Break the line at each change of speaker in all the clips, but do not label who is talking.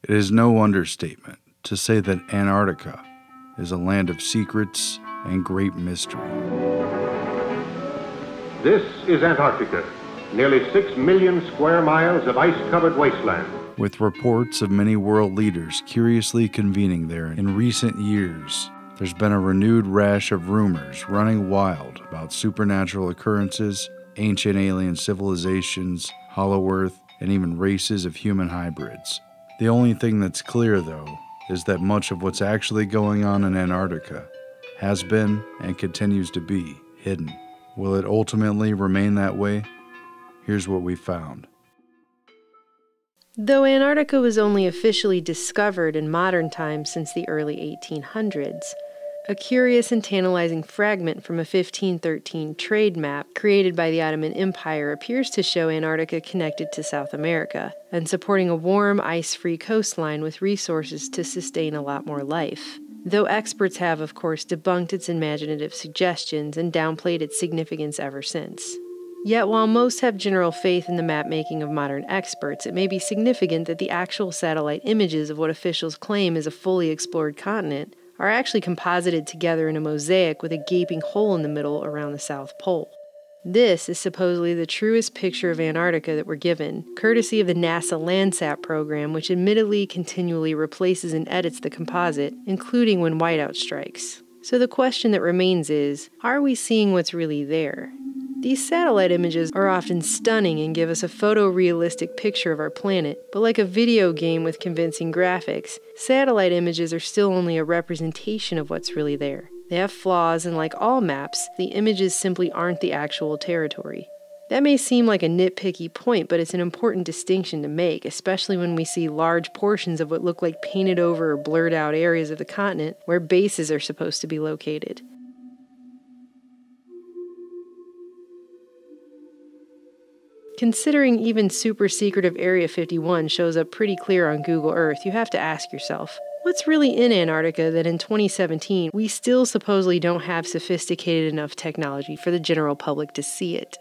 It is no understatement to say that Antarctica is a land of secrets and great mystery.
This is Antarctica, nearly 6 million square miles of ice-covered wasteland.
With reports of many world leaders curiously convening there in recent years, there's been a renewed rash of rumors running wild about supernatural occurrences, ancient alien civilizations, hollow earth, and even races of human hybrids. The only thing that's clear, though, is that much of what's actually going on in Antarctica has been and continues to be hidden. Will it ultimately remain that way? Here's what we found.
Though Antarctica was only officially discovered in modern times since the early 1800s, a curious and tantalizing fragment from a 1513 trade map created by the Ottoman Empire appears to show Antarctica connected to South America and supporting a warm, ice-free coastline with resources to sustain a lot more life. Though experts have, of course, debunked its imaginative suggestions and downplayed its significance ever since. Yet while most have general faith in the map-making of modern experts, it may be significant that the actual satellite images of what officials claim is a fully explored continent are actually composited together in a mosaic with a gaping hole in the middle around the South Pole. This is supposedly the truest picture of Antarctica that we're given, courtesy of the NASA Landsat program, which admittedly continually replaces and edits the composite, including when whiteout strikes. So the question that remains is, are we seeing what's really there? These satellite images are often stunning and give us a photorealistic picture of our planet, but like a video game with convincing graphics, satellite images are still only a representation of what's really there. They have flaws, and like all maps, the images simply aren't the actual territory. That may seem like a nitpicky point, but it's an important distinction to make, especially when we see large portions of what look like painted over or blurred out areas of the continent where bases are supposed to be located. Considering even super secretive Area 51 shows up pretty clear on Google Earth, you have to ask yourself, what's really in Antarctica that in 2017 we still supposedly don't have sophisticated enough technology for the general public to see it?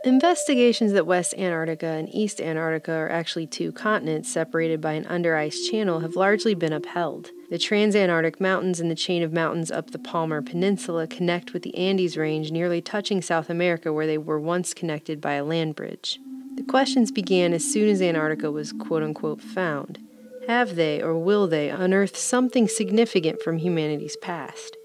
Investigations that West Antarctica and East Antarctica are actually two continents separated by an under-ice channel have largely been upheld. The Transantarctic Mountains and the chain of mountains up the Palmer Peninsula connect with the Andes Range, nearly touching South America where they were once connected by a land bridge. The questions began as soon as Antarctica was quote-unquote found. Have they, or will they, unearth something significant from humanity's past?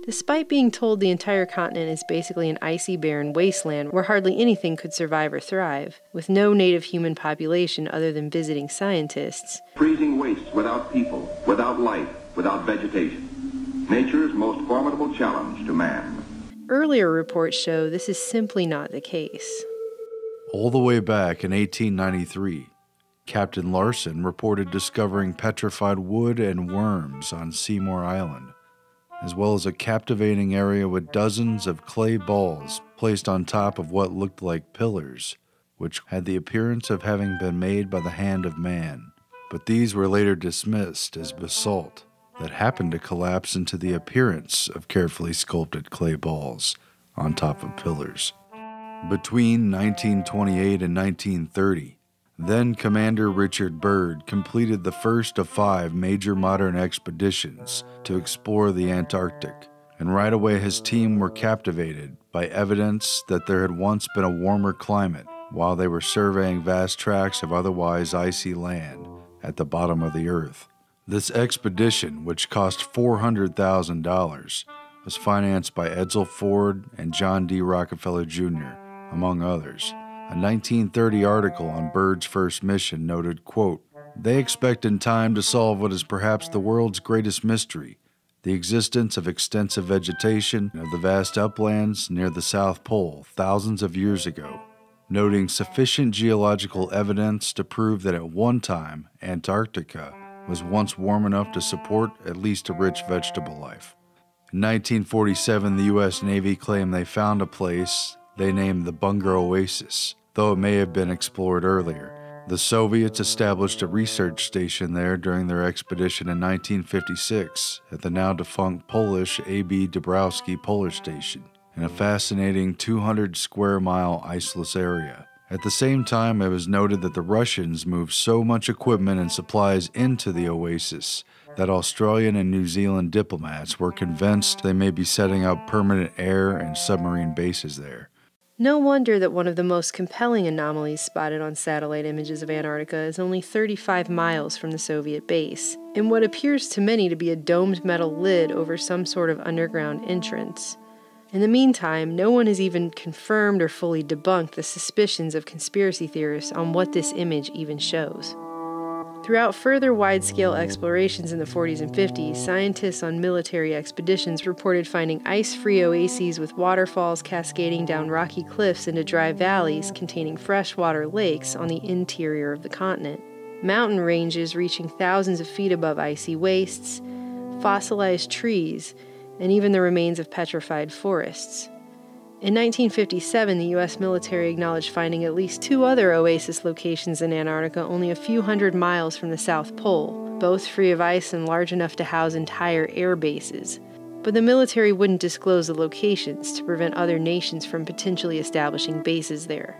Despite being told the entire continent is basically an icy, barren wasteland where hardly anything could survive or thrive, with no native human population other than visiting scientists.
Freezing wastes without people, without life, without vegetation. Nature's most formidable challenge to man.
Earlier reports show this is simply not the case.
All the way back in 1893, Captain Larson reported discovering petrified wood and worms on Seymour Island, as well as a captivating area with dozens of clay balls placed on top of what looked like pillars, which had the appearance of having been made by the hand of man. But these were later dismissed as basalt that happened to collapse into the appearance of carefully sculpted clay balls on top of pillars. Between 1928 and 1930, then Commander Richard Byrd completed the first of 5 major modern expeditions to explore the Antarctic, and right away his team were captivated by evidence that there had once been a warmer climate while they were surveying vast tracts of otherwise icy land at the bottom of the earth. This expedition, which cost $400,000, was financed by Edsel Ford and John D. Rockefeller Jr., among others. A 1930 article on Byrd's first mission noted, quote, "They expect in time to solve what is perhaps the world's greatest mystery, the existence of extensive vegetation of the vast uplands near the South Pole thousands of years ago, noting sufficient geological evidence to prove that at one time Antarctica was once warm enough to support at least a rich vegetable life." In 1947, the U.S. Navy claimed they found a place they named the Bunger Oasis, though it may have been explored earlier. The Soviets established a research station there during their expedition in 1956 at the now-defunct Polish A.B. Dabrowski Polar Station, in a fascinating 200-square-mile iceless area. At the same time, it was noted that the Russians moved so much equipment and supplies into the oasis that Australian and New Zealand diplomats were convinced they may be setting up permanent air and submarine bases there.
No wonder that one of the most compelling anomalies spotted on satellite images of Antarctica is only 35 miles from the Soviet base, in what appears to many to be a domed metal lid over some sort of underground entrance. In the meantime, no one has even confirmed or fully debunked the suspicions of conspiracy theorists on what this image even shows. Throughout further wide-scale explorations in the 40s and 50s, scientists on military expeditions reported finding ice-free oases with waterfalls cascading down rocky cliffs into dry valleys containing freshwater lakes on the interior of the continent, mountain ranges reaching thousands of feet above icy wastes, fossilized trees, and even the remains of petrified forests. In 1957, the U.S. military acknowledged finding at least 2 other oasis locations in Antarctica only a few hundred miles from the South Pole, both free of ice and large enough to house entire air bases. But the military wouldn't disclose the locations to prevent other nations from potentially establishing bases there.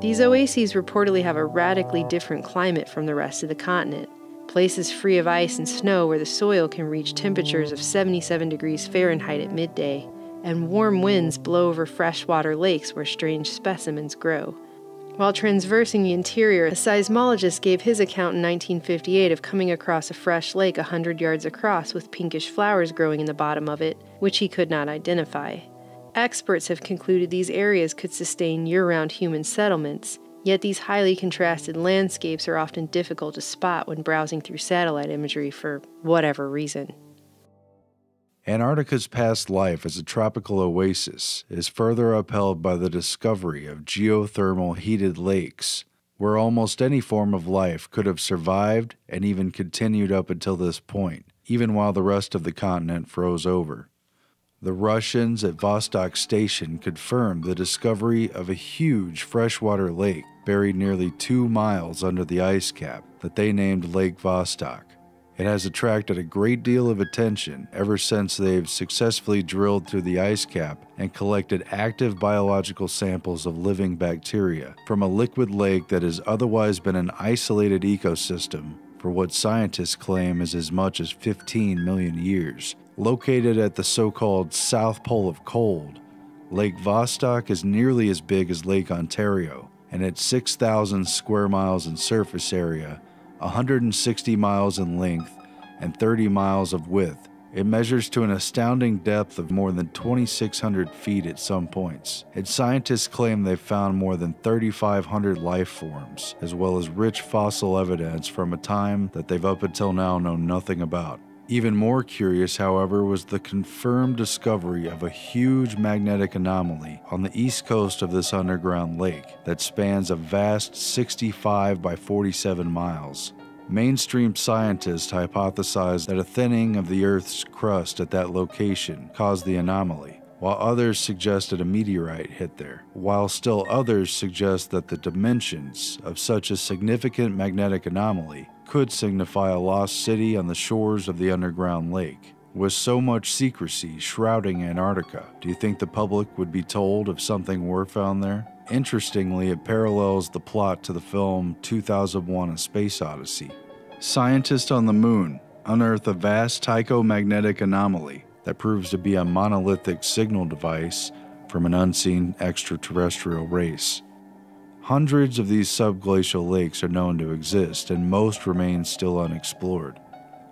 These oases reportedly have a radically different climate from the rest of the continent, places free of ice and snow where the soil can reach temperatures of 77 degrees Fahrenheit at midday, and warm winds blow over freshwater lakes where strange specimens grow. While transversing the interior, a seismologist gave his account in 1958 of coming across a fresh lake 100 yards across with pinkish flowers growing in the bottom of it, which he could not identify. Experts have concluded these areas could sustain year-round human settlements, yet these highly contrasted landscapes are often difficult to spot when browsing through satellite imagery for whatever reason.
Antarctica's past life as a tropical oasis is further upheld by the discovery of geothermal heated lakes, where almost any form of life could have survived and even continued up until this point, even while the rest of the continent froze over. The Russians at Vostok Station confirmed the discovery of a huge freshwater lake buried nearly 2 miles under the ice cap that they named Lake Vostok. It has attracted a great deal of attention ever since they've successfully drilled through the ice cap and collected active biological samples of living bacteria from a liquid lake that has otherwise been an isolated ecosystem for what scientists claim is as much as 15 million years. Located at the so-called South Pole of Cold, Lake Vostok is nearly as big as Lake Ontario, and at 6,000 square miles in surface area, 160 miles in length, and 30 miles of width, it measures to an astounding depth of more than 2,600 feet at some points, and scientists claim they've found more than 3,500 life forms, as well as rich fossil evidence from a time that they've up until now known nothing about. Even more curious, however, was the confirmed discovery of a huge magnetic anomaly on the east coast of this underground lake that spans a vast 65 by 47 miles. Mainstream scientists hypothesized that a thinning of the Earth's crust at that location caused the anomaly, while others suggested a meteorite hit there, while still others suggest that the dimensions of such a significant magnetic anomaly could signify a lost city on the shores of the underground lake. With so much secrecy shrouding Antarctica, do you think the public would be told if something were found there? Interestingly, it parallels the plot to the film 2001: A Space Odyssey. Scientists on the moon unearth a vast tychomagnetic anomaly that proves to be a monolithic signal device from an unseen extraterrestrial race. Hundreds of these subglacial lakes are known to exist, and most remain still unexplored.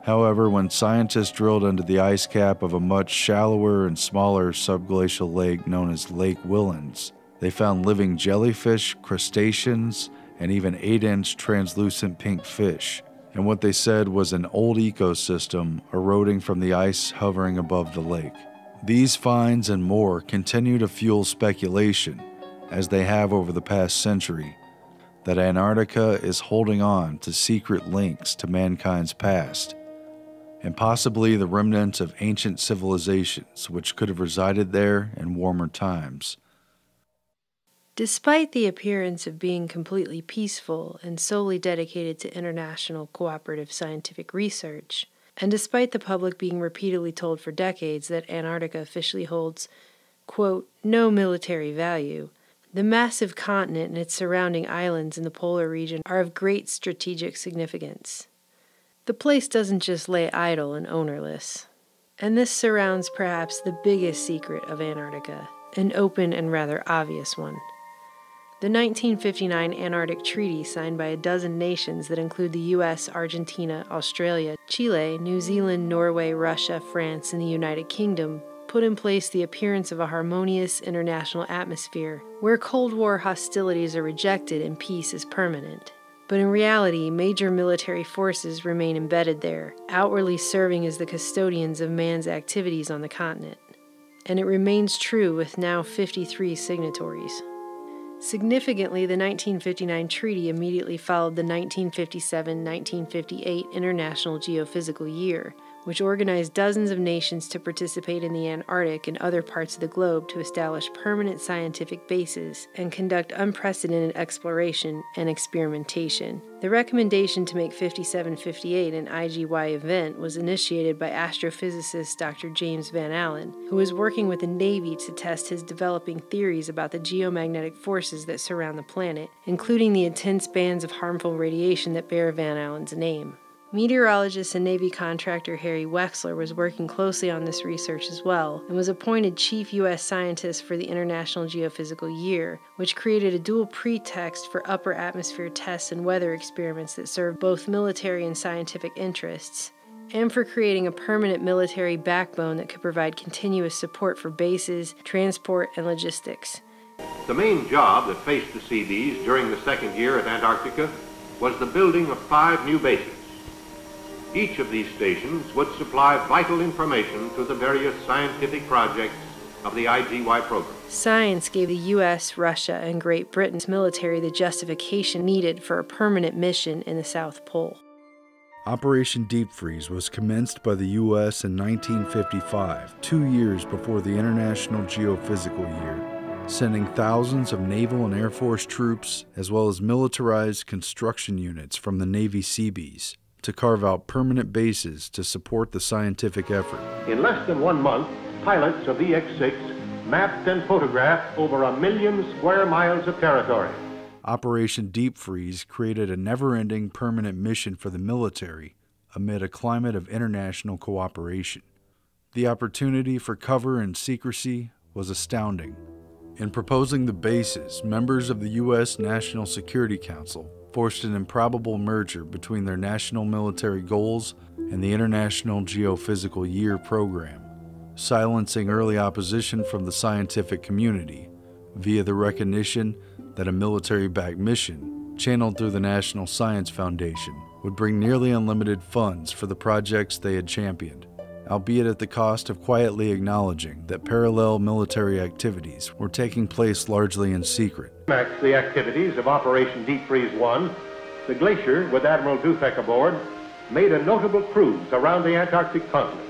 However, when scientists drilled into the ice cap of a much shallower and smaller subglacial lake known as Lake Willans, they found living jellyfish, crustaceans, and even 8-inch translucent pink fish, and what they said was an old ecosystem eroding from the ice hovering above the lake. These finds and more continue to fuel speculation, as they have over the past century, that Antarctica is holding on to secret links to mankind's past, and possibly the remnants of ancient civilizations which could have resided there in warmer times.
Despite the appearance of being completely peaceful and solely dedicated to international cooperative scientific research, and despite the public being repeatedly told for decades that Antarctica officially holds, quote, no military value, The massive continent and its surrounding islands in the polar region are of great strategic significance. The place doesn't just lay idle and ownerless. And this surrounds perhaps the biggest secret of Antarctica, an open and rather obvious one. The 1959 Antarctic Treaty, signed by a dozen nations that include the U.S., Argentina, Australia, Chile, New Zealand, Norway, Russia, France, and the United Kingdom, put in place the appearance of a harmonious international atmosphere where Cold War hostilities are rejected and peace is permanent. But in reality, major military forces remain embedded there, outwardly serving as the custodians of man's activities on the continent. And it remains true with now 53 signatories. Significantly, the 1959 treaty immediately followed the 1957-1958 International Geophysical Year, which organized dozens of nations to participate in the Antarctic and other parts of the globe to establish permanent scientific bases and conduct unprecedented exploration and experimentation. The recommendation to make 57-58 an IGY event was initiated by astrophysicist Dr. James Van Allen, who was working with the Navy to test his developing theories about the geomagnetic forces that surround the planet, including the intense bands of harmful radiation that bear Van Allen's name. Meteorologist and Navy contractor Harry Wexler was working closely on this research as well, and was appointed chief U.S. scientist for the International Geophysical Year, which created a dual pretext for upper atmosphere tests and weather experiments that served both military and scientific interests, and for creating a permanent military backbone that could provide continuous support for bases, transport, and logistics.
The main job that faced the Seabees during the second year at Antarctica was the building of 5 new bases. Each of these stations would supply vital information to the various scientific projects of the IGY program.
Science gave the U.S., Russia, and Great Britain's military the justification needed for a permanent mission in the South Pole.
Operation Deep Freeze was commenced by the U.S. in 1955, 2 years before the International Geophysical Year, sending thousands of naval and Air Force troops, as well as militarized construction units from the Navy Seabees, to carve out permanent bases to support the scientific effort.
In less than 1 month, pilots of EX-6 mapped and photographed over 1 million square miles of territory.
Operation Deep Freeze created a never-ending permanent mission for the military amid a climate of international cooperation. The opportunity for cover and secrecy was astounding. In proposing the bases, members of the U.S. National Security Council forced an improbable merger between their national military goals and the International Geophysical Year program, silencing early opposition from the scientific community via the recognition that a military-backed mission, channeled through the National Science Foundation, would bring nearly unlimited funds for the projects they had championed, albeit at the cost of quietly acknowledging that parallel military activities were taking place largely in secret.
The activities of Operation Deep Freeze 1, the Glacier, with Admiral Dufek aboard, made a notable cruise around the Antarctic continent.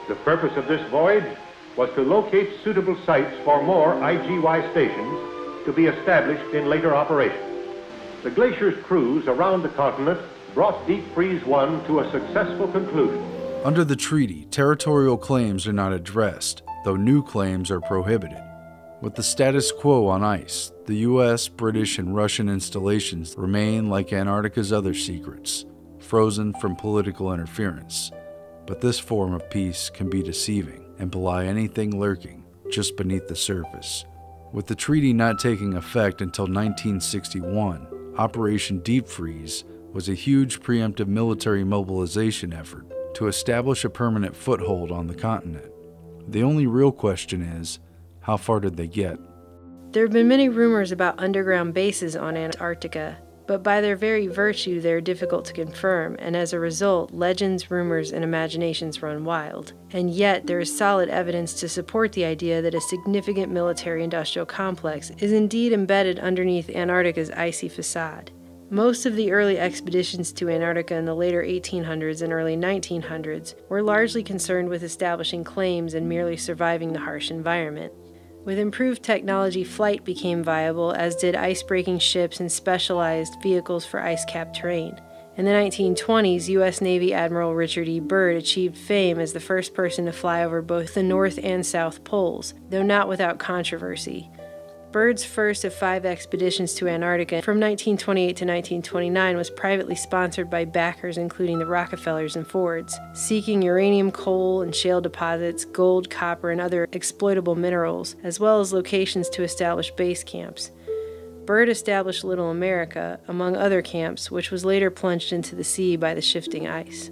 The purpose of this voyage was to locate suitable sites for more IGY stations to be established in later operations. The Glacier's cruise around the continent brought Deep Freeze 1 to a successful conclusion.
Under the treaty, territorial claims are not addressed, though new claims are prohibited. With the status quo on ice, the U.S., British, and Russian installations remain like Antarctica's other secrets, frozen from political interference. But this form of peace can be deceiving and belie anything lurking just beneath the surface. With the treaty not taking effect until 1961, Operation Deep Freeze was a huge preemptive military mobilization effort to establish a permanent foothold on the continent. The only real question is, how far did they get?
There have been many rumors about underground bases on Antarctica, but by their very virtue they are difficult to confirm, and as a result, legends, rumors, and imaginations run wild. And yet, there is solid evidence to support the idea that a significant military-industrial complex is indeed embedded underneath Antarctica's icy facade. Most of the early expeditions to Antarctica in the later 1800s and early 1900s were largely concerned with establishing claims and merely surviving the harsh environment. With improved technology, flight became viable, as did ice-breaking ships and specialized vehicles for ice-capped terrain. In the 1920s, U.S. Navy Admiral Richard E. Byrd achieved fame as the first person to fly over both the North and South Poles, though not without controversy. Byrd's first of 5 expeditions to Antarctica from 1928 to 1929 was privately sponsored by backers including the Rockefellers and Fords, seeking uranium, coal, and shale deposits, gold, copper, and other exploitable minerals, as well as locations to establish base camps. Byrd established Little America, among other camps, which was later plunged into the sea by the shifting ice.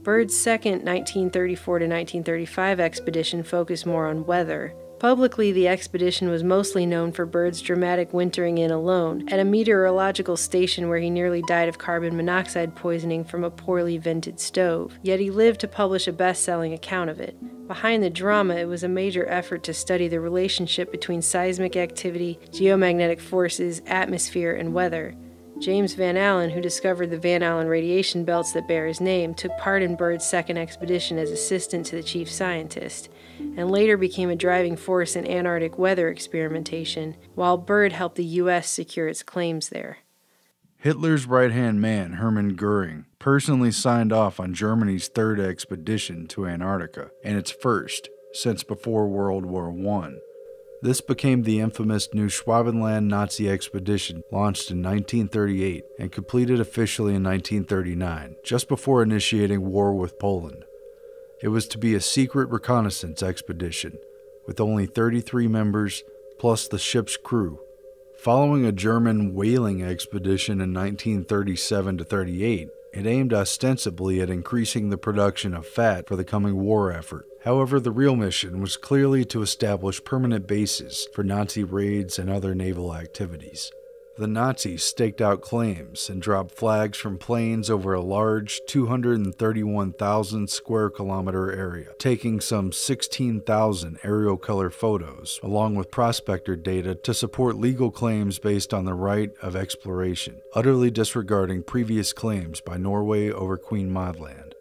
Byrd's second 1934 to 1935 expedition focused more on weather. Publicly, the expedition was mostly known for Byrd's dramatic wintering in alone at a meteorological station where he nearly died of carbon monoxide poisoning from a poorly vented stove, yet he lived to publish a best-selling account of it. Behind the drama, it was a major effort to study the relationship between seismic activity, geomagnetic forces, atmosphere, and weather. James Van Allen, who discovered the Van Allen radiation belts that bear his name, took part in Byrd's second expedition as assistant to the chief scientist, and later became a driving force in Antarctic weather experimentation, while Byrd helped the U.S. secure its claims there.
Hitler's right-hand man, Hermann Goering, personally signed off on Germany's third expedition to Antarctica, and its first since before World War I. This became the infamous Neuschwabenland Nazi expedition, launched in 1938 and completed officially in 1939, just before initiating war with Poland. It was to be a secret reconnaissance expedition, with only 33 members, plus the ship's crew. Following a German whaling expedition in 1937-38, it aimed ostensibly at increasing the production of fat for the coming war effort. However, the real mission was clearly to establish permanent bases for Nazi raids and other naval activities. The Nazis staked out claims and dropped flags from planes over a large 231,000 square kilometer area, taking some 16,000 aerial color photos, along with prospector data to support legal claims based on the right of exploration, utterly disregarding previous claims by Norway over Queen Maud Land.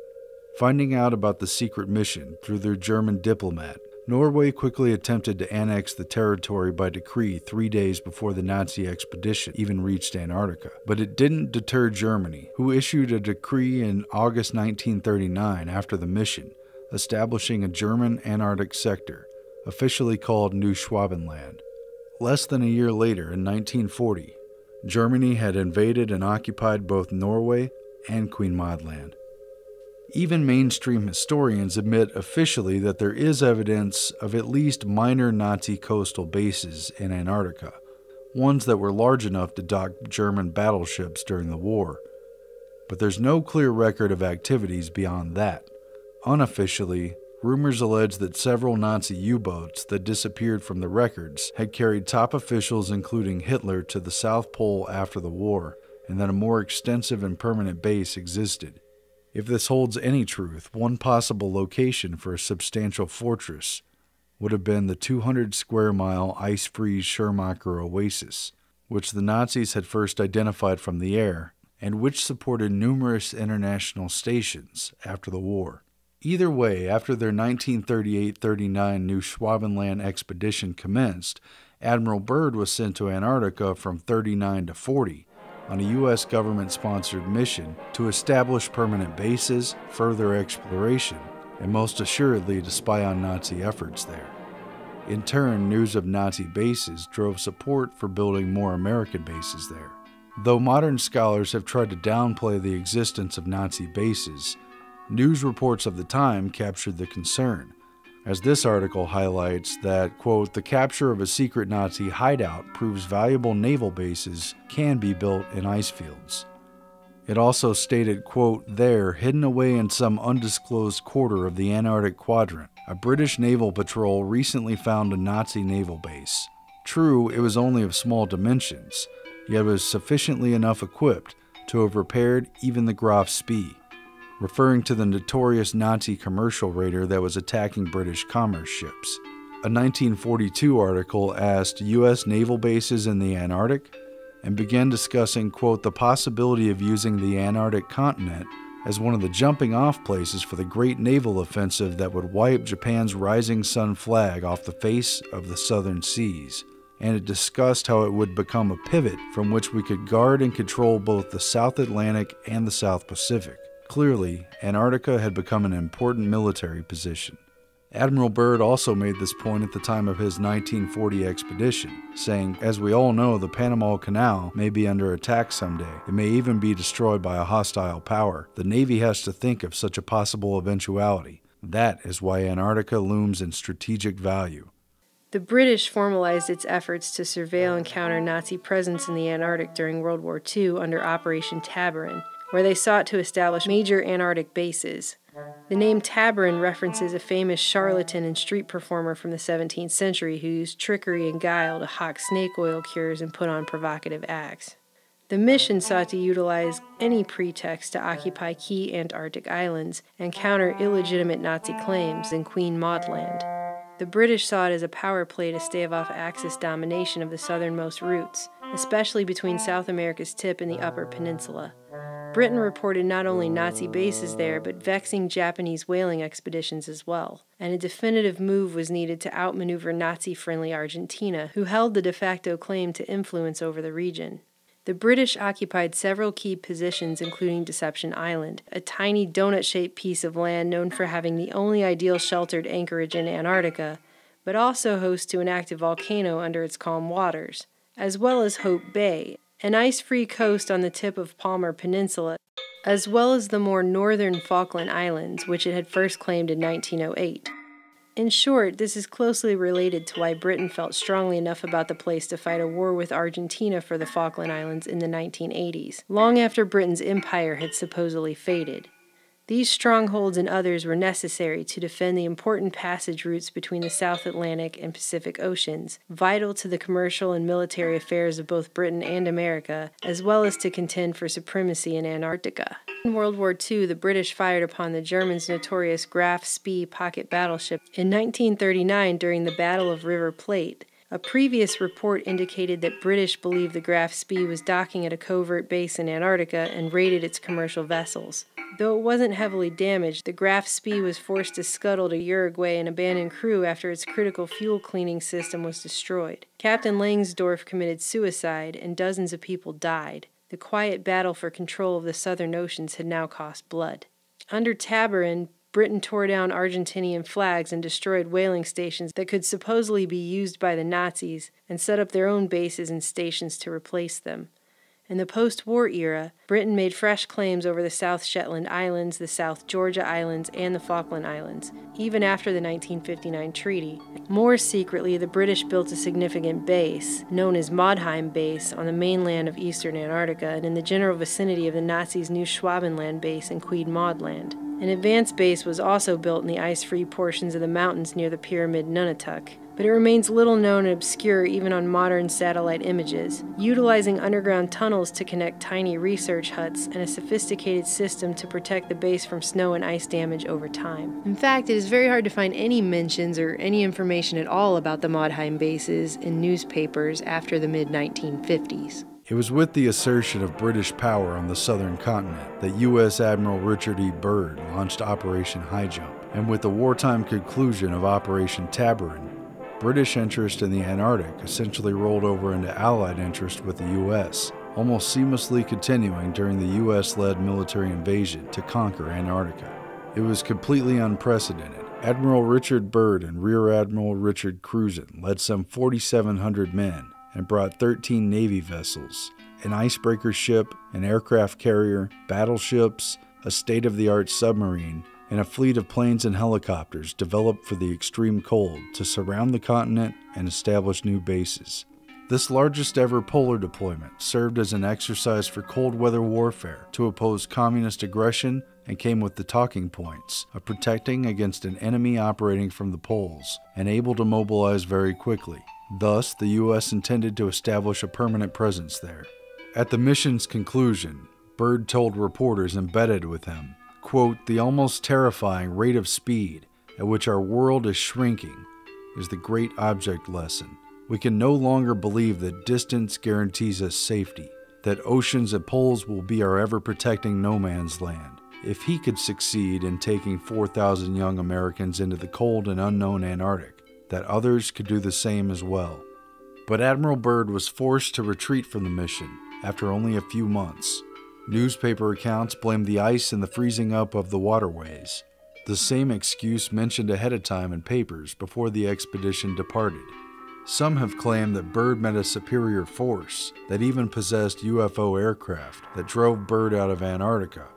Finding out about the secret mission through their German diplomat, Norway quickly attempted to annex the territory by decree 3 days before the Nazi expedition even reached Antarctica. But it didn't deter Germany, who issued a decree in August 1939 after the mission, establishing a German Antarctic sector, officially called Neuschwabenland. Less than a year later, in 1940, Germany had invaded and occupied both Norway and Queen Maud Land. Even mainstream historians admit officially that there is evidence of at least minor Nazi coastal bases in Antarctica, ones that were large enough to dock German battleships during the war. But there's no clear record of activities beyond that. Unofficially, rumors allege that several Nazi U-boats that disappeared from the records had carried top officials including Hitler to the South Pole after the war, and that a more extensive and permanent base existed. If this holds any truth, one possible location for a substantial fortress would have been the 200-square-mile ice-free Schermacher Oasis, which the Nazis had first identified from the air, and which supported numerous international stations after the war. Either way, after their 1938-39 Neuschwabenland expedition commenced, Admiral Byrd was sent to Antarctica from 39 to 40, on a U.S. government-sponsored mission to establish permanent bases, further exploration, and most assuredly to spy on Nazi efforts there. In turn, news of Nazi bases drove support for building more American bases there. Though modern scholars have tried to downplay the existence of Nazi bases, news reports of the time captured the concern, as this article highlights that, quote, the capture of a secret Nazi hideout proves valuable naval bases can be built in ice fields. It also stated, quote, there, hidden away in some undisclosed quarter of the Antarctic quadrant, a British naval patrol recently found a Nazi naval base. True, it was only of small dimensions, yet it was sufficiently enough equipped to have repaired even the Graf Spee, referring to the notorious Nazi commercial raider that was attacking British commerce ships. A 1942 article asked U.S. naval bases in the Antarctic and began discussing, quote, the possibility of using the Antarctic continent as one of the jumping-off places for the great naval offensive that would wipe Japan's rising sun flag off the face of the southern seas. And it discussed how it would become a pivot from which we could guard and control both the South Atlantic and the South Pacific. Clearly, Antarctica had become an important military position, Admiral Byrd also made this point at the time of his 1940 expedition, saying, "As we all know, the Panama Canal may be under attack someday. It may even be destroyed by a hostile power. The Navy has to think of such a possible eventuality. That is why Antarctica looms in strategic value."
The British formalized its efforts to surveil and counter Nazi presence in the Antarctic during World War II under Operation Tabarin, where they sought to establish major Antarctic bases. The name Tabarin references a famous charlatan and street performer from the 17th century who used trickery and guile to hawk snake oil cures and put on provocative acts. The mission sought to utilize any pretext to occupy key Antarctic islands and counter illegitimate Nazi claims in Queen Maud Land. The British saw it as a power play to stave off Axis domination of the southernmost routes, especially between South America's tip and the Upper Peninsula. Britain reported not only Nazi bases there, but vexing Japanese whaling expeditions as well, and a definitive move was needed to outmaneuver Nazi-friendly Argentina, who held the de facto claim to influence over the region. The British occupied several key positions, including Deception Island, a tiny donut-shaped piece of land known for having the only ideal sheltered anchorage in Antarctica, but also host to an active volcano under its calm waters, as well as Hope Bay, an ice-free coast on the tip of Palmer Peninsula, as well as the more northern Falkland Islands, which it had first claimed in 1908. In short, this is closely related to why Britain felt strongly enough about the place to fight a war with Argentina for the Falkland Islands in the 1980s, long after Britain's empire had supposedly faded. These strongholds and others were necessary to defend the important passage routes between the South Atlantic and Pacific Oceans, vital to the commercial and military affairs of both Britain and America, as well as to contend for supremacy in Antarctica. In World War II, the British fired upon the Germans' notorious Graf Spee pocket battleship in 1939 during the Battle of River Plate. A previous report indicated that British believed the Graf Spee was docking at a covert base in Antarctica and raided its commercial vessels. Though it wasn't heavily damaged, the Graf Spee was forced to scuttle to Uruguay and abandon crew after its critical fuel cleaning system was destroyed. Captain Langsdorff committed suicide, and dozens of people died. The quiet battle for control of the southern oceans had now cost blood. Under Tabarin, Britain tore down Argentinian flags and destroyed whaling stations that could supposedly be used by the Nazis and set up their own bases and stations to replace them. In the post-war era, Britain made fresh claims over the South Shetland Islands, the South Georgia Islands, and the Falkland Islands, even after the 1959 treaty. More secretly, the British built a significant base, known as Modheim Base, on the mainland of eastern Antarctica and in the general vicinity of the Nazis' new Schwabenland base in Queen Maud Land. An advanced base was also built in the ice-free portions of the mountains near the pyramid Nunatak, but it remains little known and obscure even on modern satellite images, utilizing underground tunnels to connect tiny research huts and a sophisticated system to protect the base from snow and ice damage over time. In fact, it is very hard to find any mentions or any information at all about the Modheim bases in newspapers after the mid-1950s.
It was with the assertion of British power on the southern continent that U.S. Admiral Richard E. Byrd launched Operation High Jump, and with the wartime conclusion of Operation Tabarin, British interest in the Antarctic essentially rolled over into Allied interest with the U.S., almost seamlessly continuing during the U.S.-led military invasion to conquer Antarctica. It was completely unprecedented. Admiral Richard Byrd and Rear Admiral Richard Cruzen led some 4,700 men and brought 13 Navy vessels, an icebreaker ship, an aircraft carrier, battleships, a state-of-the-art submarine, and a fleet of planes and helicopters developed for the extreme cold to surround the continent and establish new bases. This largest ever polar deployment served as an exercise for cold weather warfare to oppose communist aggression and came with the talking points of protecting against an enemy operating from the poles and able to mobilize very quickly. Thus, the U.S. intended to establish a permanent presence there. At the mission's conclusion, Byrd told reporters embedded with him, quote, "The almost terrifying rate of speed at which our world is shrinking is the great object lesson. We can no longer believe that distance guarantees us safety, that oceans and poles will be our ever-protecting no man's land. If he could succeed in taking 4,000 young Americans into the cold and unknown Antarctic, that others could do the same as well." But Admiral Byrd was forced to retreat from the mission after only a few months. Newspaper accounts blamed the ice and the freezing up of the waterways. the same excuse mentioned ahead of time in papers before the expedition departed. Some have claimed that Byrd met a superior force that even possessed UFO aircraft that drove Byrd out of Antarctica.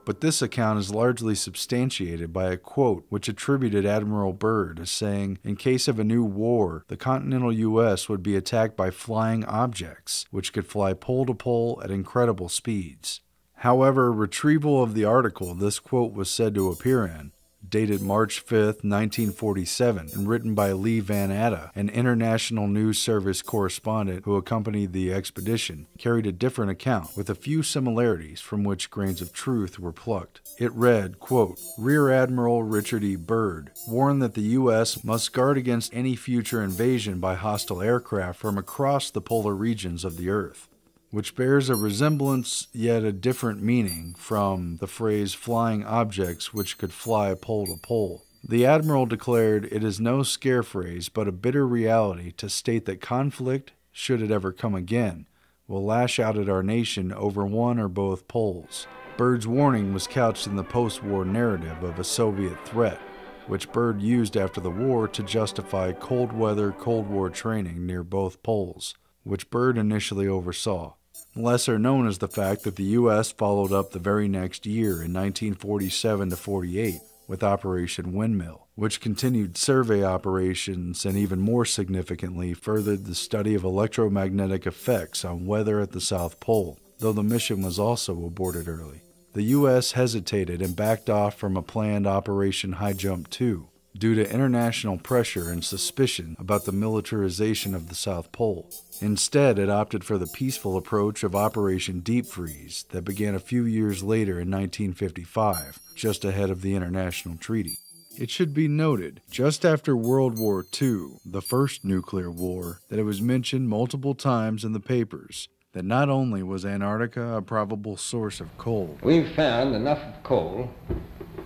But this account is largely substantiated by a quote which attributed Admiral Byrd as saying, in case of a new war, the continental U.S. would be attacked by flying objects, which could fly pole to pole at incredible speeds. However, retrieval of the article this quote was said to appear in, dated March 5, 1947, and written by Lee Van Atta, an International News Service correspondent who accompanied the expedition, carried a different account with a few similarities from which grains of truth were plucked. It read, quote, Rear Admiral Richard E. Byrd warned that the U.S. must guard against any future invasion by hostile aircraft from across the polar regions of the Earth, which bears a resemblance yet a different meaning from the phrase flying objects which could fly pole to pole. The Admiral declared it is no scare phrase but a bitter reality to state that conflict, should it ever come again, will lash out at our nation over one or both poles. Byrd's warning was couched in the post-war narrative of a Soviet threat, which Byrd used after the war to justify cold weather Cold War training near both poles, which Byrd initially oversaw. Lesser known is the fact that the U.S. followed up the very next year in 1947-48 with Operation Windmill, which continued survey operations and even more significantly furthered the study of electromagnetic effects on weather at the South Pole, though the mission was also aborted early. The U.S. hesitated and backed off from a planned Operation High Jump 2 due to international pressure and suspicion about the militarization of the South Pole. Instead, it opted for the peaceful approach of Operation Deep Freeze that began a few years later in 1955, just ahead of the international treaty. It should be noted, just after World War II, the first nuclear war, that it was mentioned multiple times in the papers that not only was Antarctica a probable source of coal.
We've found enough of coal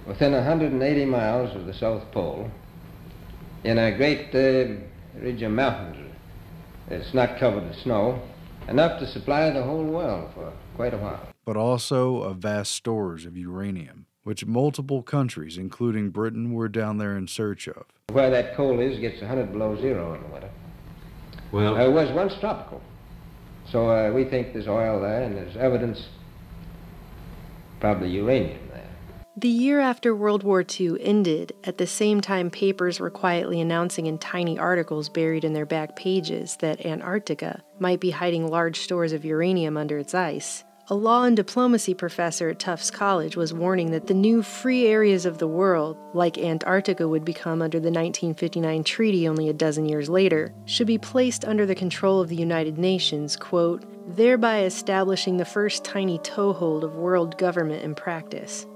within 180 miles of the South Pole in a great ridge of mountains. It's not covered with snow, enough to supply the whole world for quite a while.
But also of vast stores of uranium, which multiple countries, including Britain, were down there in search of.
Where that coal is gets 100 below zero in the winter.
Well,
It was once tropical. So we think there's oil there, and there's evidence, probably uranium there.
The year after World War II ended, at the same time papers were quietly announcing in tiny articles buried in their back pages that Antarctica might be hiding large stores of uranium under its ice, a law and diplomacy professor at Tufts College was warning that the new free areas of the world, like Antarctica would become under the 1959 treaty only a dozen years later, should be placed under the control of the United Nations, quote, thereby establishing the first tiny toehold of world government in practice.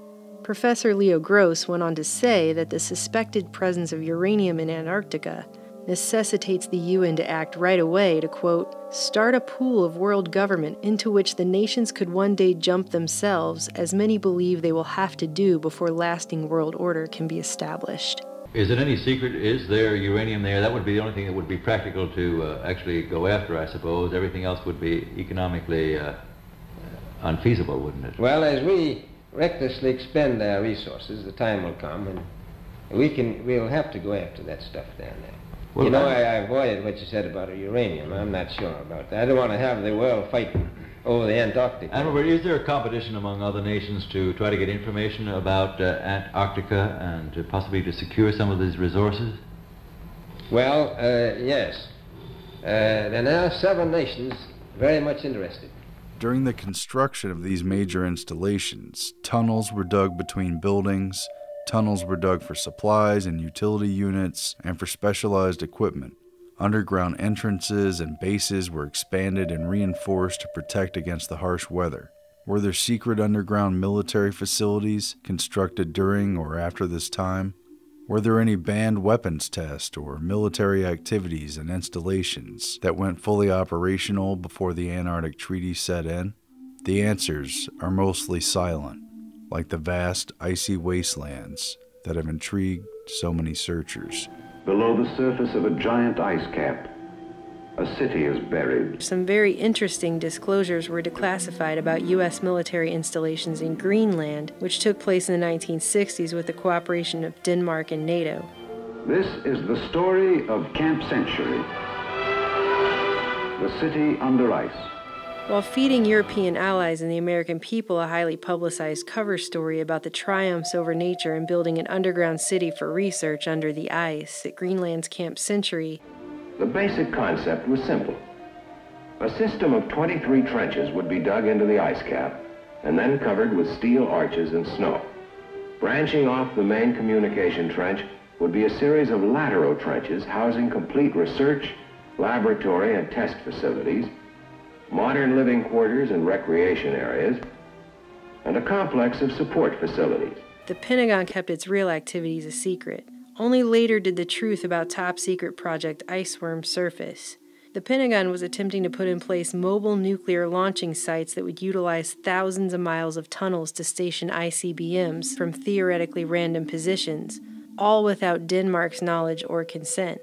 Professor Leo Gross went on to say that the suspected presence of uranium in Antarctica necessitates the UN to act right away to, quote, start a pool of world government into which the nations could one day jump themselves, as many believe they will have to do before lasting world order can be established.
is it any secret, is there uranium there? That would be the only thing that would be practical to actually go after, I suppose. Everything else would be economically unfeasible, wouldn't it?
Well, as we recklessly expend our resources, the time will come, and we'll have to go after that stuff down there. Well, you know, I avoided what you said about uranium. I'm not sure about that. I don't want to have the world fight over the Antarctic.
Admiral, is there a competition among other nations to try to get information about Antarctica and possibly to secure some of these resources?
Well, yes. There are now 7 nations very much interested.
During the construction of these major installations, tunnels were dug between buildings, tunnels were dug for supplies and utility units, and for specialized equipment. Underground entrances and bases were expanded and reinforced to protect against the harsh weather. Were there secret underground military facilities constructed during or after this time? Were there any banned weapons tests or military activities and installations that went fully operational before the Antarctic Treaty set in? The answers are mostly silent, like the vast icy wastelands that have intrigued so many searchers.
Below the surface of a giant ice cap,
A city is buried.
Some very interesting disclosures were declassified about U.S. military installations in Greenland, which took place in the 1960s with the cooperation of Denmark and NATO.
This is the story of Camp Century, the city under ice.
While feeding European allies and the American people a highly publicized cover story about the triumphs over nature and building an underground city for research under the ice at Greenland's Camp Century,
the basic concept was simple. A system of 23 trenches would be dug into the ice cap and then covered with steel arches and snow. Branching off the main communication trench would be a series of lateral trenches housing complete research, laboratory and test facilities, modern living quarters and recreation areas, and a complex of support facilities.
The Pentagon kept its real activities a secret. Only later did the truth about top-secret Project Iceworm surface. The Pentagon was attempting to put in place mobile nuclear launching sites that would utilize thousands of miles of tunnels to station ICBMs from theoretically random positions, all without Denmark's knowledge or consent.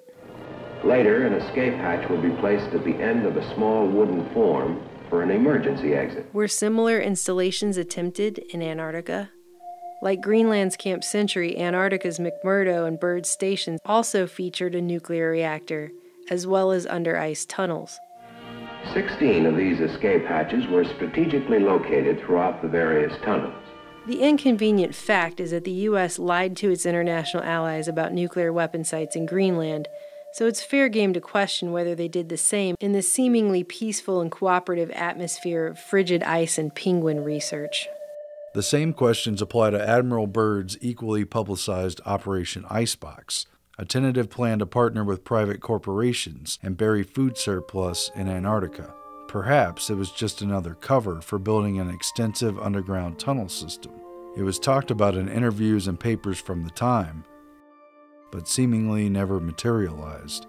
Later, an escape hatch would be placed at the end of a small wooden form for an emergency exit.
Were similar installations attempted in Antarctica? Like Greenland's Camp Century, Antarctica's McMurdo and Byrd stations also featured a nuclear reactor, as well as under-ice tunnels.
16 of these escape hatches were strategically located throughout the various tunnels.
The inconvenient fact is that the U.S. lied to its international allies about nuclear weapon sites in Greenland, so it's fair game to question whether they did the same in the seemingly peaceful and cooperative atmosphere of frigid ice and penguin research.
The same questions apply to Admiral Byrd's equally publicized Operation Icebox, a tentative plan to partner with private corporations and bury food surplus in Antarctica. Perhaps it was just another cover for building an extensive underground tunnel system. It was talked about in interviews and papers from the time, but seemingly never materialized.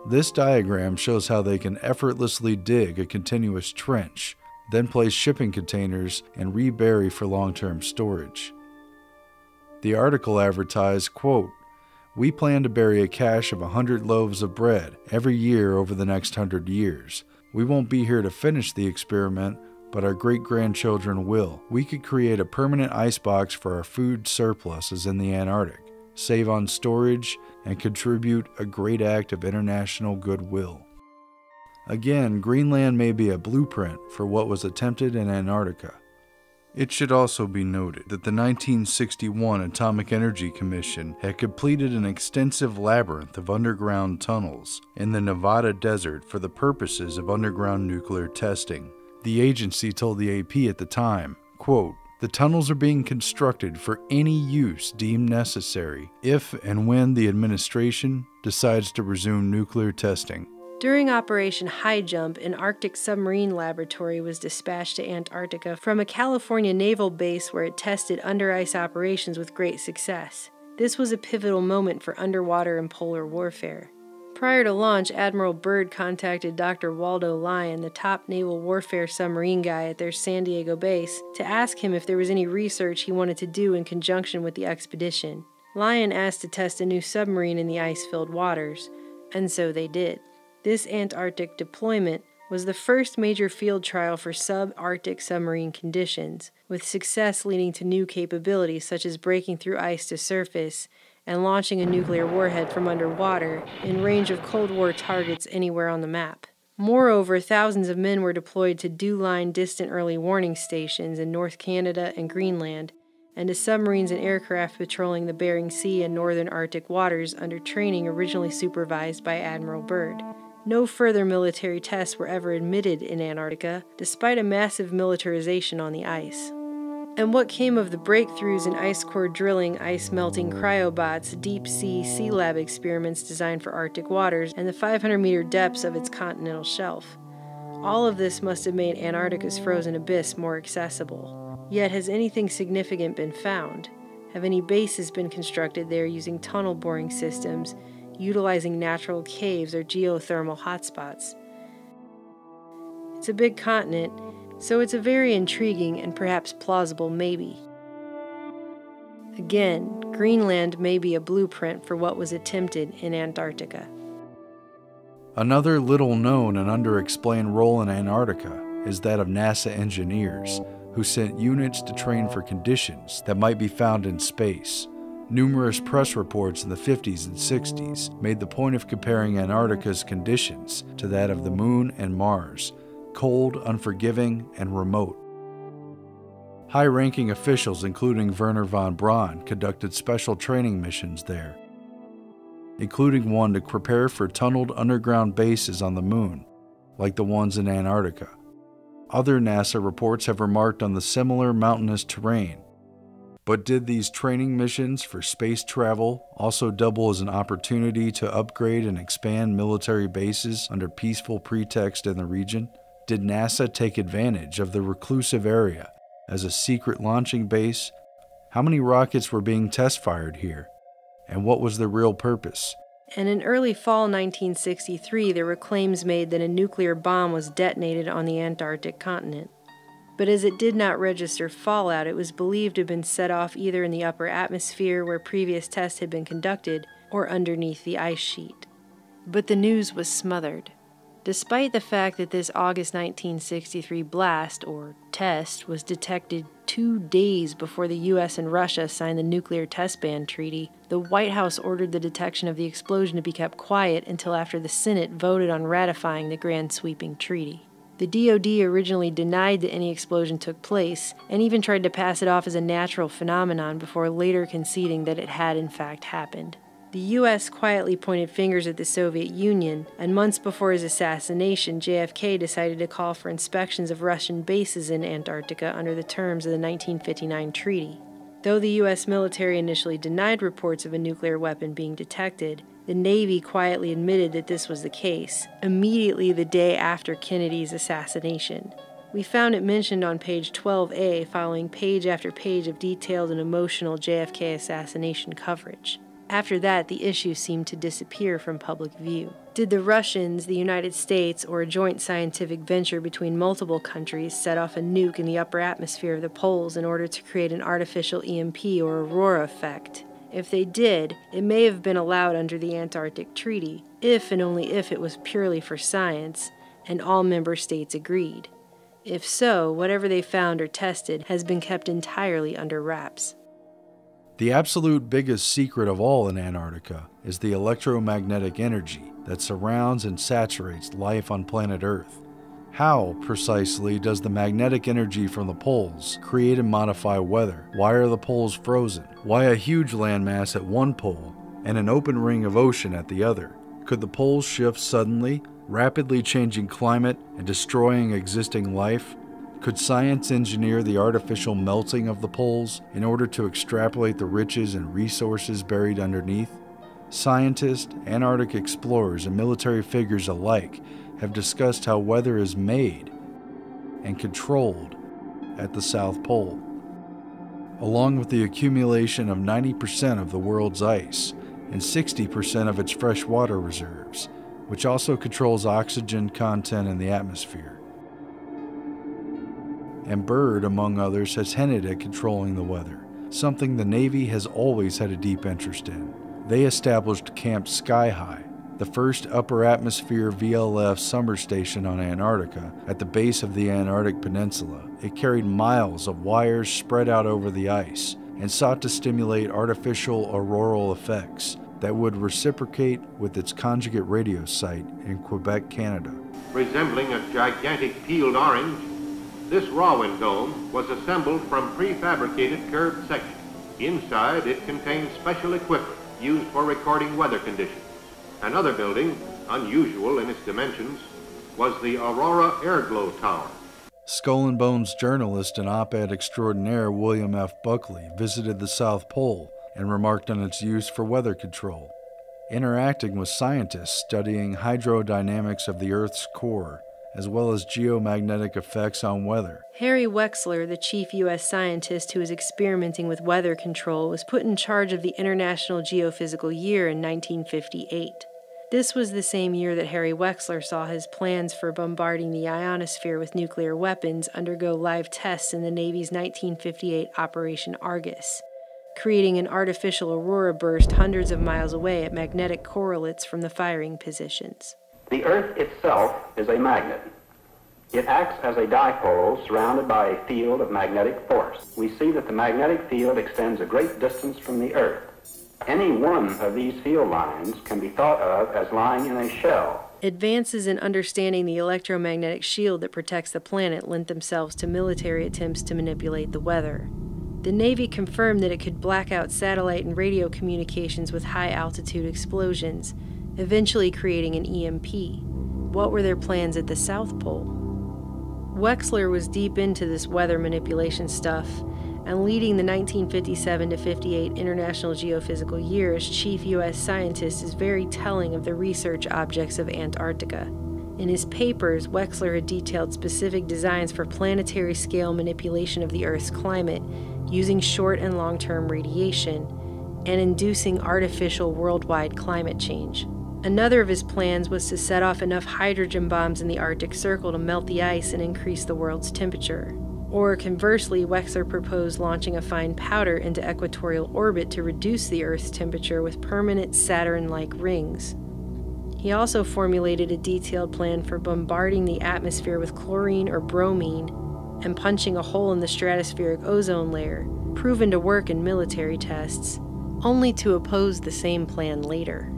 This diagram shows how they can effortlessly dig a continuous trench, then place shipping containers and rebury for long-term storage. The article advertised, quote, "We plan to bury a cache of 100 loaves of bread every year over the next 100 years. We won't be here to finish the experiment, but our great-grandchildren will. We could create a permanent icebox for our food surpluses in the Antarctic, save on storage, and contribute a great act of international goodwill." Again, Greenland may be a blueprint for what was attempted in Antarctica. It should also be noted that the 1961 Atomic Energy Commission had completed an extensive labyrinth of underground tunnels in the Nevada desert for the purposes of underground nuclear testing. The agency told the AP at the time, quote, "The tunnels are being constructed for any use deemed necessary if and when the administration decides to resume nuclear testing."
During Operation High Jump, an Arctic submarine laboratory was dispatched to Antarctica from a California naval base where it tested under-ice operations with great success. This was a pivotal moment for underwater and polar warfare. Prior to launch, Admiral Byrd contacted Dr. Waldo Lyon, the top naval warfare submarine guy at their San Diego base, to ask him if there was any research he wanted to do in conjunction with the expedition. Lyon asked to test a new submarine in the ice-filled waters, and so they did. This Antarctic deployment was the first major field trial for subarctic submarine conditions, with success leading to new capabilities such as breaking through ice to surface and launching a nuclear warhead from underwater in range of Cold War targets anywhere on the map. Moreover, thousands of men were deployed to DEW-line distant early warning stations in North Canada and Greenland, and to submarines and aircraft patrolling the Bering Sea and northern Arctic waters under training originally supervised by Admiral Byrd. No further military tests were ever admitted in Antarctica, despite a massive militarization on the ice. And what came of the breakthroughs in ice core drilling, ice melting cryobots, deep-sea sea lab experiments designed for Arctic waters, and the 500-meter depths of its continental shelf? All of this must have made Antarctica's frozen abyss more accessible. Yet has anything significant been found? Have any bases been constructed there using tunnel boring systems, utilizing natural caves or geothermal hotspots? It's a big continent, so it's a very intriguing and perhaps plausible maybe. Again, Greenland may be a blueprint for what was attempted in Antarctica.
Another little-known and underexplained role in Antarctica is that of NASA engineers, who sent units to train for conditions that might be found in space. Numerous press reports in the 50s and 60s made the point of comparing Antarctica's conditions to that of the Moon and Mars, cold, unforgiving, and remote. High-ranking officials, including Wernher von Braun, conducted special training missions there, including one to prepare for tunneled underground bases on the Moon, like the ones in Antarctica. Other NASA reports have remarked on the similar mountainous terrain. But did these training missions for space travel also double as an opportunity to upgrade and expand military bases under peaceful pretext in the region? Did NASA take advantage of the reclusive area as a secret launching base? How many rockets were being test-fired here? And what was the real purpose?
And in early fall 1963, there were claims made that a nuclear bomb was detonated on the Antarctic continent. But as it did not register fallout, it was believed to have been set off either in the upper atmosphere where previous tests had been conducted or underneath the ice sheet. But the news was smothered. Despite the fact that this August 1963 blast, or test, was detected 2 days before the U.S. and Russia signed the Nuclear Test Ban Treaty, the White House ordered the detection of the explosion to be kept quiet until after the Senate voted on ratifying the grand sweeping treaty. The DoD originally denied that any explosion took place, and even tried to pass it off as a natural phenomenon before later conceding that it had in fact happened. The U.S. quietly pointed fingers at the Soviet Union, and months before his assassination, JFK decided to call for inspections of Russian bases in Antarctica under the terms of the 1959 treaty. Though the U.S. military initially denied reports of a nuclear weapon being detected, the Navy quietly admitted that this was the case, immediately the day after Kennedy's assassination. We found it mentioned on page 12A, following page after page of detailed and emotional JFK assassination coverage. After that, the issue seemed to disappear from public view. Did the Russians, the United States, or a joint scientific venture between multiple countries set off a nuke in the upper atmosphere of the poles in order to create an artificial EMP or aurora effect? If they did, it may have been allowed under the Antarctic Treaty, if and only if it was purely for science, and all member states agreed. If so, whatever they found or tested has been kept entirely under wraps.
The absolute biggest secret of all in Antarctica is the electromagnetic energy that surrounds and saturates life on planet Earth. How, precisely, does the magnetic energy from the poles create and modify weather? Why are the poles frozen? Why a huge landmass at one pole and an open ring of ocean at the other? Could the poles shift suddenly, rapidly changing climate and destroying existing life? Could science engineer the artificial melting of the poles in order to extrapolate the riches and resources buried underneath? Scientists, Antarctic explorers, and military figures alike have discussed how weather is made and controlled at the South Pole, along with the accumulation of 90% of the world's ice and 60% of its freshwater reserves, which also controls oxygen content in the atmosphere. And Biרד, among others, has hinted at controlling the weather, something the Navy has always had a deep interest in. They established Camp Sky High, the first upper atmosphere VLF summer station on Antarctica at the base of the Antarctic Peninsula. It carried miles of wires spread out over the ice and sought to stimulate artificial auroral effects that would reciprocate with its conjugate radio site in Quebec, Canada.
Resembling a gigantic peeled orange, this Rowan dome was assembled from prefabricated curved sections. Inside, it contained special equipment used for recording weather conditions. Another building, unusual in its dimensions, was the Aurora Airglow Tower.
Skull and Bones journalist and op-ed extraordinaire William F. Buckley visited the South Pole and remarked on its use for weather control, interacting with scientists studying hydrodynamics of the Earth's core, as well as geomagnetic effects on weather.
Harry Wexler, the chief U.S. scientist who was experimenting with weather control, was put in charge of the International Geophysical Year in 1958. This was the same year that Harry Wexler saw his plans for bombarding the ionosphere with nuclear weapons undergo live tests in the Navy's 1958 Operation Argus, creating an artificial aurora burst hundreds of miles away at magnetic correlates from the firing positions.
The Earth itself is a magnet. It acts as a dipole surrounded by a field of magnetic force. We see that the magnetic field extends a great distance from the Earth. Any one of these field lines can be thought of as lying in a shell.
Advances in understanding the electromagnetic shield that protects the planet lent themselves to military attempts to manipulate the weather. The Navy confirmed that it could black out satellite and radio communications with high-altitude explosions, eventually creating an EMP. What were their plans at the South Pole? Wexler was deep into this weather manipulation stuff, and leading the 1957 to 58 International Geophysical Year as chief U.S. scientist is very telling of the research objects of Antarctica. In his papers, Wexler had detailed specific designs for planetary scale manipulation of the Earth's climate, using short and long-term radiation, and inducing artificial worldwide climate change. Another of his plans was to set off enough hydrogen bombs in the Arctic Circle to melt the ice and increase the world's temperature. Or conversely, Wexler proposed launching a fine powder into equatorial orbit to reduce the Earth's temperature with permanent Saturn-like rings. He also formulated a detailed plan for bombarding the atmosphere with chlorine or bromine and punching a hole in the stratospheric ozone layer, proven to work in military tests, only to oppose the same plan later.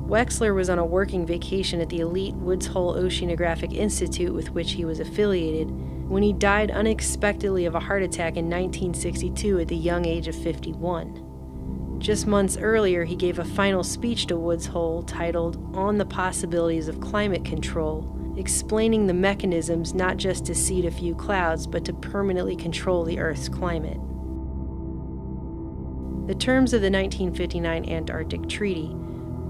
Wexler was on a working vacation at the elite Woods Hole Oceanographic Institute with which he was affiliated when he died unexpectedly of a heart attack in 1962 at the young age of 51. Just months earlier, he gave a final speech to Woods Hole titled "On the Possibilities of Climate Control," explaining the mechanisms not just to seed a few clouds, but to permanently control the Earth's climate. The terms of the 1959 Antarctic Treaty,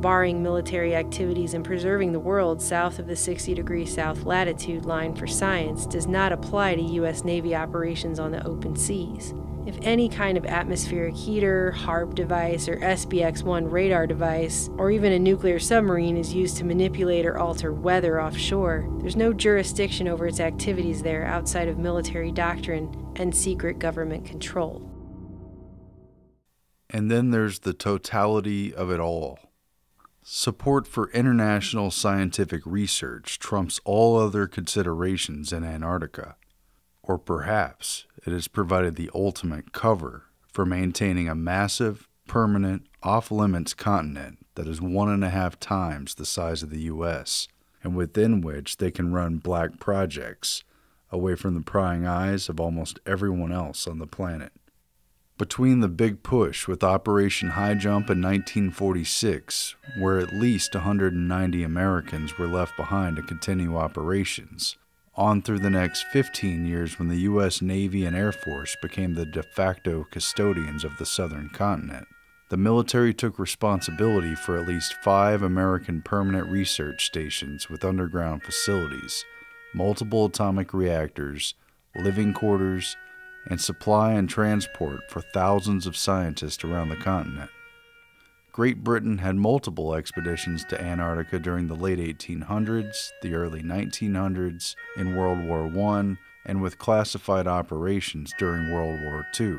barring military activities and preserving the world south of the 60° south latitude line for science, does not apply to U.S. Navy operations on the open seas. If any kind of atmospheric heater, HARP device, or SBX-1 radar device, or even a nuclear submarine is used to manipulate or alter weather offshore, there's no jurisdiction over its activities there outside of military doctrine and secret government control.
And then there's the totality of it all. Support for international scientific research trumps all other considerations in Antarctica. Or perhaps it has provided the ultimate cover for maintaining a massive, permanent, off-limits continent that is 1.5 times the size of the U.S., and within which they can run black projects away from the prying eyes of almost everyone else on the planet. Between the big push with Operation High Jump in 1946, where at least 190 Americans were left behind to continue operations, on through the next 15 years when the U.S. Navy and Air Force became the de facto custodians of the southern continent, the military took responsibility for at least 5 American permanent research stations with underground facilities, multiple atomic reactors, living quarters, and supply and transport for thousands of scientists around the continent. Great Britain had multiple expeditions to Antarctica during the late 1800s, the early 1900s, in World War I, and with classified operations during World War II,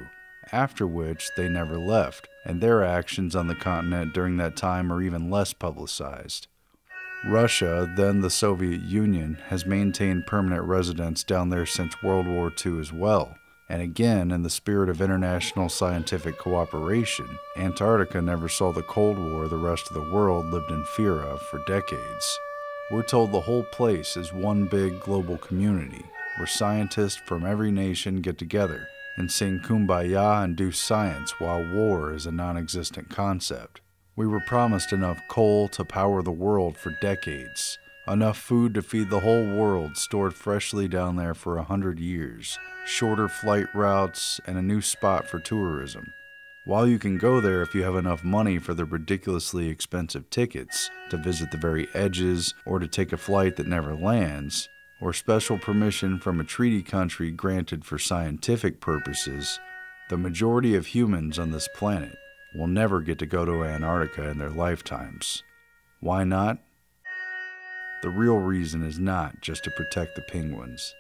after which they never left, and their actions on the continent during that time are even less publicized. Russia, then the Soviet Union, has maintained permanent residence down there since World War II as well. And again, in the spirit of international scientific cooperation, Antarctica never saw the Cold War the rest of the world lived in fear of for decades. We're told the whole place is one big global community, where scientists from every nation get together and sing Kumbaya and do science while war is a non-existent concept. We were promised enough coal to power the world for decades, enough food to feed the whole world stored freshly down there for 100 years, shorter flight routes, and a new spot for tourism. While you can go there if you have enough money for the ridiculously expensive tickets to visit the very edges or to take a flight that never lands, or special permission from a treaty country granted for scientific purposes, the majority of humans on this planet will never get to go to Antarctica in their lifetimes. Why not? The real reason is not just to protect the penguins.